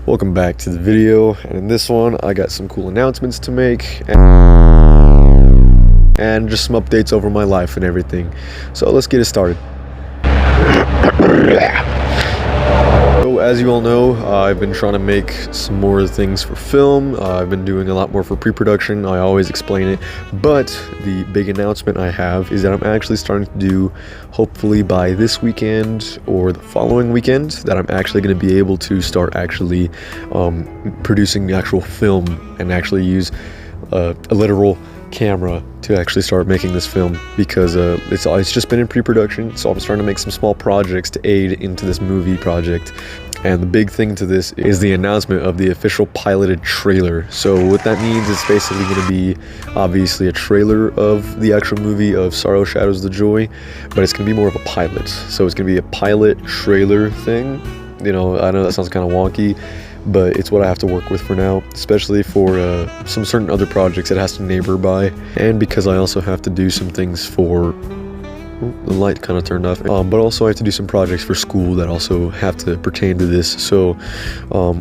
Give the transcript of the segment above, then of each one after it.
Welcome back to the video, and in this one I got some cool announcements to make and just some updates over my life and everything. So let's get it started. So as you all know, I've been trying to make some more things for film. I've been doing a lot more for pre-production. I always explain it, but the big announcement I have is that I'm actually starting to do, hopefully by this weekend or the following weekend, that I'm actually going to be able to start actually producing the actual film and actually use a literal camera to actually start making this film, because it's just been in pre-production. So I'm starting to make some small projects to aid into this movie project, and the big thing to this is the announcement of the official piloted trailer. So what that means is basically going to be obviously a trailer of the actual movie of Sorrow Shadows the Joy, but it's going to be more of a pilot. So it's going to be a pilot trailer thing. You know, I know that sounds kind of wonky, but it's what I have to work with for now, especially for some certain other projects it has to neighbor by, and because I also have to do some things for... the light kind of turned off, but also I have to do some projects for school that also have to pertain to this. So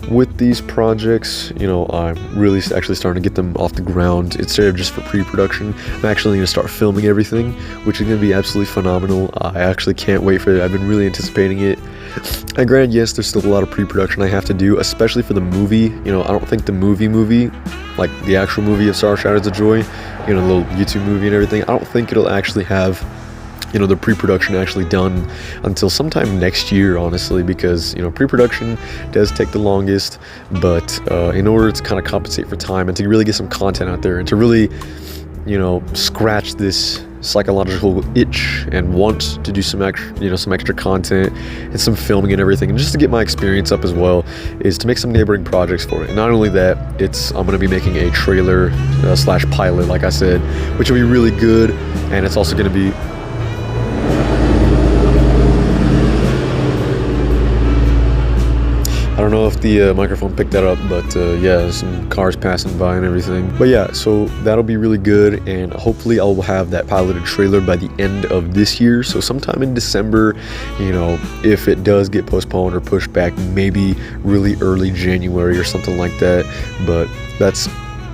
with these projects, you know, I'm really actually starting to get them off the ground instead of just for pre-production. I'm actually going to start filming everything, which is going to be absolutely phenomenal. I actually can't wait for it. I've been really anticipating it. And granted, yes, there's still a lot of pre-production I have to do, especially for the movie. You know, I don't think the movie, like the actual movie of Sorrow Shadows of Joy, you know, the little YouTube movie and everything, I don't think it'll actually have, you know, the pre-production actually done until sometime next year, honestly, because, you know, pre-production does take the longest. But in order to kind of compensate for time and to really get some content out there and to really, you know, scratch this psychological itch and want to do some extra content and some filming and everything, and just to get my experience up as well, is to make some neighboring projects for it. And not only that, I'm going to be making a trailer slash pilot, like I said, which will be really good, and it's also going to be... I don't know if the microphone picked that up, but yeah, some cars passing by and everything. But yeah, so that'll be really good, and hopefully I'll have that piloted trailer by the end of this year. So sometime in December, you know, if it does get postponed or pushed back, maybe really early January or something like that. But that's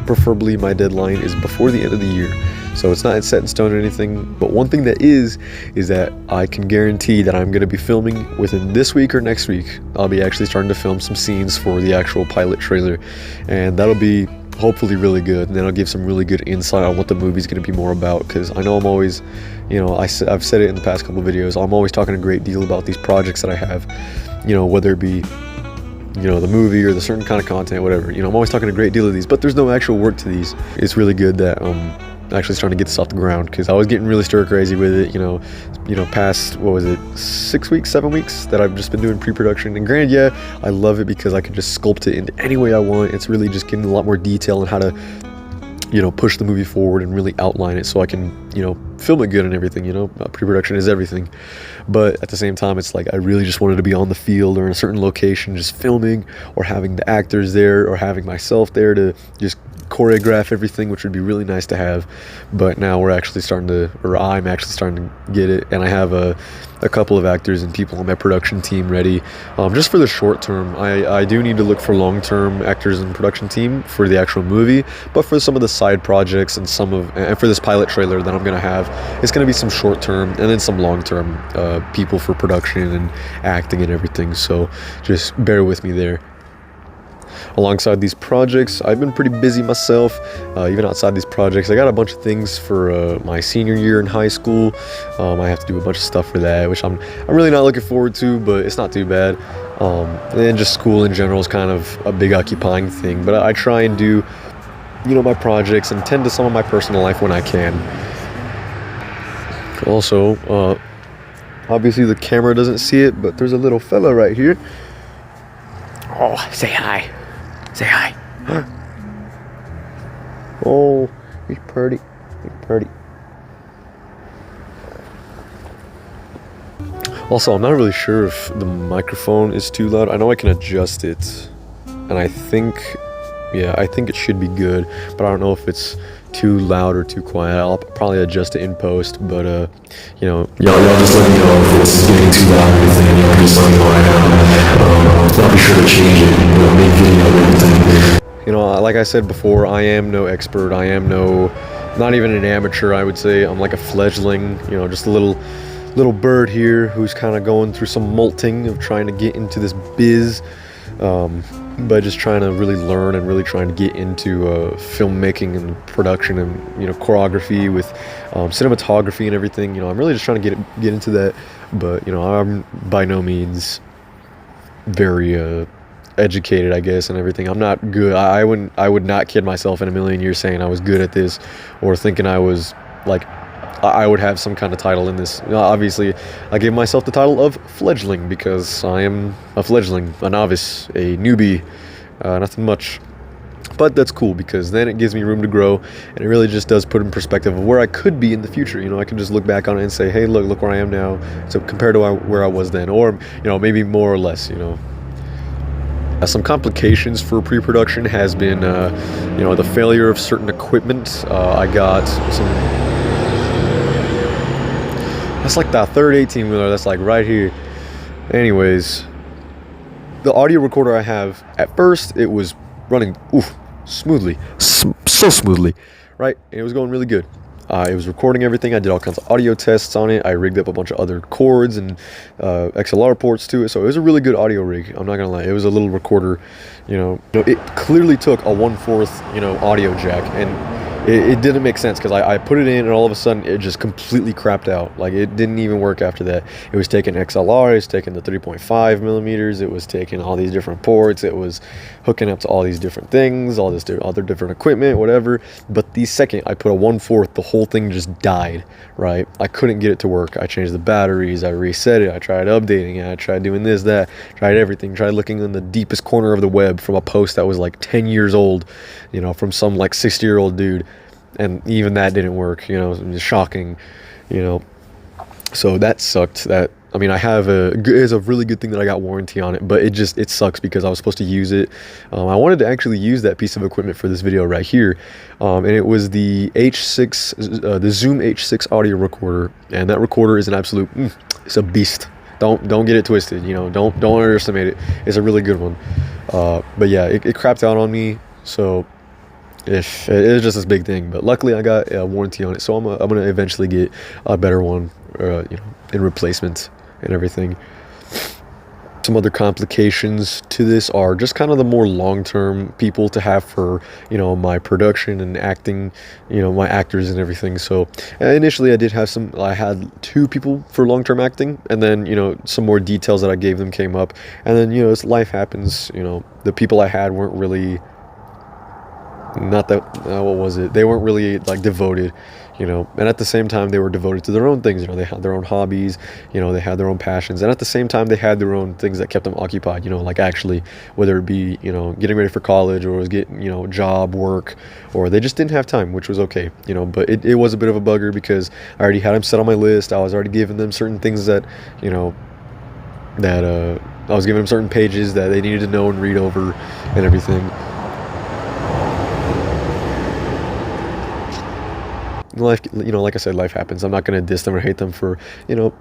preferably my deadline is before the end of the year. So it's not set in stone or anything, but one thing that is that I can guarantee that I'm going to be filming within this week or next week. I'll be actually starting to film some scenes for the actual pilot trailer, and that'll be hopefully really good, and that'll give some really good insight on what the movie's going to be more about, because I know I'm always, you know, I've said it in the past couple of videos, I'm always talking a great deal about these projects that I have, you know, whether it be, you know, the movie or the certain kind of content, whatever, you know, I'm always talking a great deal of these, but there's no actual work to these. It's really good that actually starting to get this off the ground, because I was getting really stir crazy with it, you know, past, what was it, 6 weeks, 7 weeks that I've just been doing pre-production. And granted, yeah, I love it because I can just sculpt it in any way I want. It's really just getting a lot more detail on how to, you know, push the movie forward and really outline it so I can, you know, film it good and everything. You know, pre-production is everything. But at the same time, it's like I really just wanted to be on the field or in a certain location just filming, or having the actors there, or having myself there to just choreograph everything, which would be really nice to have. But now I'm actually starting to get it, and I have a couple of actors and people on my production team ready, just for the short term. I do need to look for long-term actors and production team for the actual movie, but for some of the side projects and for this pilot trailer that I'm gonna have, it's gonna be some short-term and then some long-term people for production and acting and everything. So just bear with me there. Alongside these projects, I've been pretty busy myself. Even outside these projects, I got a bunch of things for my senior year in high school. I have to do a bunch of stuff for that, which I'm really not looking forward to, but it's not too bad. And just school in general is kind of a big occupying thing, but I try and do, you know, my projects and tend to some of my personal life when I can. Also, obviously the camera doesn't see it, but there's a little fella right here. Oh, say hi. Say hi. Oh, he's pretty. He's pretty. Also, I'm not really sure if the microphone is too loud. I know I can adjust it, and I think it should be good, but I don't know if it's too loud or too quiet. I'll probably adjust it in post, but you know, y'all just let me know if it's getting too loud or anything. Y'all just let me know right now. I'll be sure to change it and make video and everything. You know, like I said before, I am no expert. I am not even an amateur, I would say. I'm like a fledgling, you know, just a little bird here who's kind of going through some molting of trying to get into this biz, by just trying to really learn and really trying to get into filmmaking and production and, you know, choreography with cinematography and everything. You know, I'm really just trying to get into that, but, you know, I'm by no means very educated, I guess, and everything. I'm not good. I would not kid myself in a million years saying I was good at this, or thinking I was like I would have some kind of title in this. Obviously, I gave myself the title of fledgling because I am a fledgling, a novice, a newbie, nothing much. But that's cool because then it gives me room to grow, and it really just does put in perspective of where I could be in the future. You know, I can just look back on it and say, hey, look where I am now, so compared to where I was then, or, you know, maybe more or less, you know. Some complications for pre-production has been, you know, the failure of certain equipment. I got some. That's like that third 18-wheeler. That's like right here. Anyways, the audio recorder I have, at first it was running smoothly, so smoothly, right? And it was going really good. It was recording everything. I did all kinds of audio tests on it. I rigged up a bunch of other cords and XLR ports to it. So it was a really good audio rig. I'm not gonna lie. It was a little recorder, you know. It clearly took a 1/4, you know, audio jack, and it didn't make sense because I put it in and all of a sudden it just completely crapped out. Like, it didn't even work after that. It was taking XLR, it was taking the 3.5 millimeters, it was taking all these different ports, it was hooking up to all these different things, all this other different equipment, whatever. But the second I put a 1/4, the whole thing just died, right? I couldn't get it to work. I changed the batteries, I reset it, I tried updating it, I tried doing this, that, tried everything, tried looking in the deepest corner of the web from a post that was like 10 years old, you know, from some like 60-year-old dude. And even that didn't work, you know. It was shocking, you know. So that sucked. That, I mean, it's a really good thing that I got warranty on it, but it sucks because I was supposed to use it. I wanted to actually use that piece of equipment for this video right here, and it was the H6, the Zoom H6 audio recorder, and that recorder is an absolute, it's a beast. Don't get it twisted, you know. Don't underestimate it. It's a really good one. But yeah, it crapped out on me, so. If it is just this big thing, but luckily I got a warranty on it, so I'm gonna eventually get a better one, you know, in replacement and everything. Some other complications to this are just kind of the more long-term people to have for, you know, my production and acting, you know, my actors and everything. So initially I had 2 people for long-term acting, and then, you know, some more details that I gave them came up, and then, you know, as life happens, you know, the people I had weren't really. Not that, what was it? They weren't really like devoted, you know, and at the same time they were devoted to their own things. You know, they had their own hobbies, you know, they had their own passions, and at the same time they had their own things that kept them occupied, you know, like actually, whether it be, you know, getting ready for college, or was getting, you know, job work, or they just didn't have time, which was okay, you know. But it was a bit of a bugger because I already had them set on my list. I was already giving them certain things that, you know, that I was giving them certain pages that they needed to know and read over and everything. Life, you know, like I said, life happens. I'm not going to diss them or hate them for, you know,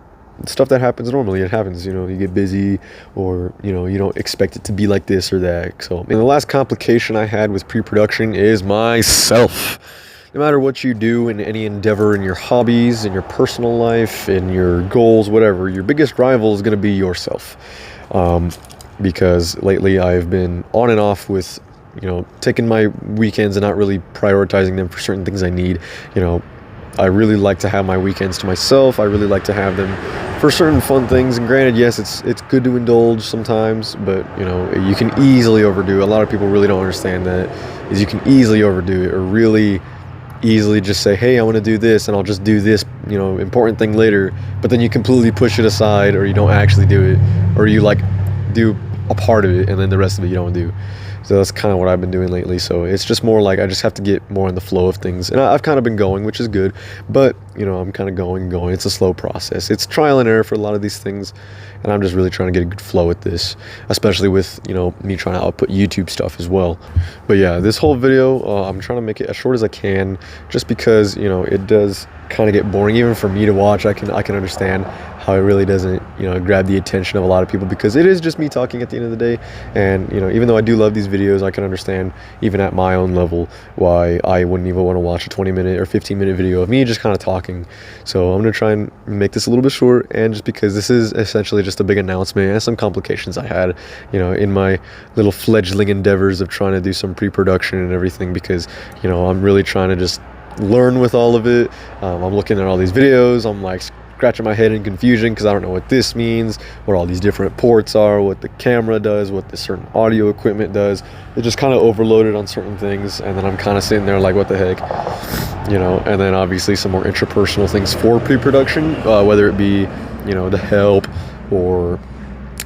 stuff that happens normally. It happens, you know, you get busy, or, you know, you don't expect it to be like this or that. So, and the last complication I had with pre-production is myself. No matter what you do in any endeavor, in your hobbies, in your personal life, in your goals, whatever, your biggest rival is going to be yourself. Because lately I've been on and off with, you know, taking my weekends and not really prioritizing them for certain things I need. You know, I really like to have my weekends to myself. I really like to have them for certain fun things. And granted, yes, it's good to indulge sometimes, but, you know, you can easily overdo. A lot of people really don't understand that, is you can easily overdo it, or really easily just say, hey, I want to do this, and I'll just do this, you know, important thing later, but then you completely push it aside, or you don't actually do it, or you like do a part of it and then the rest of it you don't do. So that's kind of what I've been doing lately. So it's just more like I just have to get more in the flow of things, and I've kind of been going, which is good. But you know, I'm kind of going. It's a slow process. It's trial and error for a lot of these things, and I'm just really trying to get a good flow with this, especially with, you know, me trying to output YouTube stuff as well. But yeah, this whole video, I'm trying to make it as short as I can, just because, you know, it does kind of get boring even for me to watch. I can understand how it really doesn't, you know, grab the attention of a lot of people, because it is just me talking at the end of the day. And, you know, even though I do love these videos, I can understand even at my own level why I wouldn't even want to watch a 20-minute or 15-minute video of me just kind of talking. So I'm gonna try and make this a little bit short, and just because this is essentially just a big announcement and some complications I had, you know, in my little fledgling endeavors of trying to do some pre-production and everything, because, you know, I'm really trying to just learn with all of it. I'm looking at all these videos, I'm like scratching my head in confusion because I don't know what this means, what all these different ports are, what the camera does, what the certain audio equipment does. It just kind of overloaded on certain things, and then I'm kind of sitting there like, what the heck, you know. And then obviously some more interpersonal things for pre-production, whether it be, you know, the help, or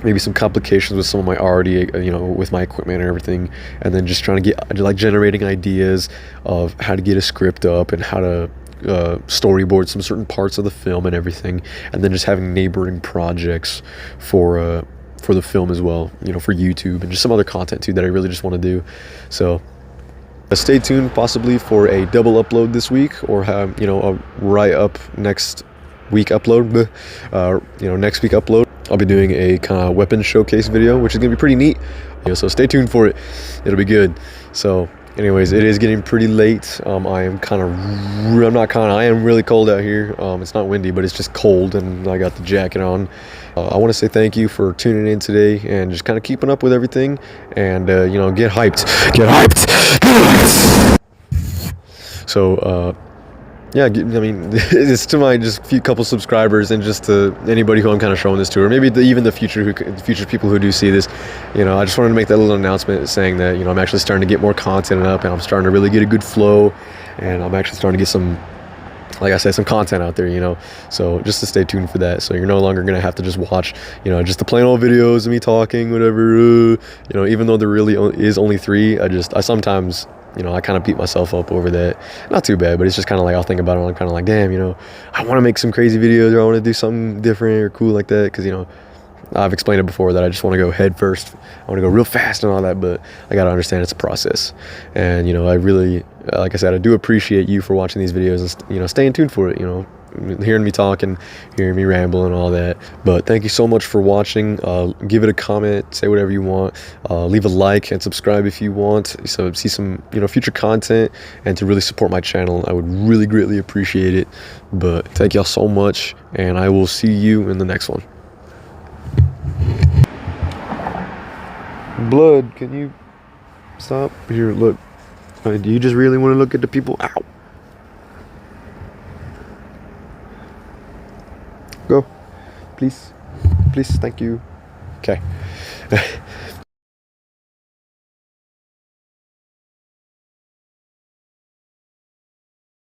maybe some complications with some of my already, you know, with my equipment and everything. And then just trying to get, like, generating ideas of how to get a script up and how to storyboard some certain parts of the film and everything, and then just having neighboring projects for the film as well, you know, for YouTube, and just some other content too that I really just want to do. So stay tuned possibly for a double upload this week, or have, you know, a right up next week upload. You know, next week upload I'll be doing a kind of weapon showcase video, which is gonna be pretty neat, you know, so stay tuned for it. It'll be good. So anyways, it is getting pretty late. I am really cold out here. It's not windy, but it's just cold, and I got the jacket on. I want to say thank you for tuning in today and just kind of keeping up with everything, and you know, get hyped. So yeah, I mean, it's to my just couple subscribers, and just to anybody who I'm kind of showing this to, or maybe even the future people who do see this. You know, I just wanted to make that little announcement saying that, you know, I'm actually starting to get more content up, and I'm starting to really get a good flow, and I'm actually starting to get some, like I said, some content out there, you know. So just to stay tuned for that. So you're no longer gonna have to just watch, you know, just the plain old videos of me talking, whatever. You know, even though there really is only 3, I sometimes, you know, I kind of beat myself up over that. Not too bad, but it's just kind of like, I'll think about it, and I'm kind of like, damn, you know, I want to make some crazy videos, or I want to do something different or cool like that, because, you know, I've explained it before that I just want to go head first. I want to go real fast and all that, but I got to understand it's a process. And, you know, I really, like I said, I do appreciate you for watching these videos and, you know, staying tuned for it, you know, hearing me talk and hearing me ramble and all that. But thank you so much for watching. Give it a comment, say whatever you want, leave a like and subscribe if you want, so see some, you know, future content, and to really support my channel. I would really greatly appreciate it. But thank y'all so much, and I will see you in the next one. Blood, can you stop? Here, look. Do you just really want to look at the people? Ow. Go. Please. Please, thank you. Okay.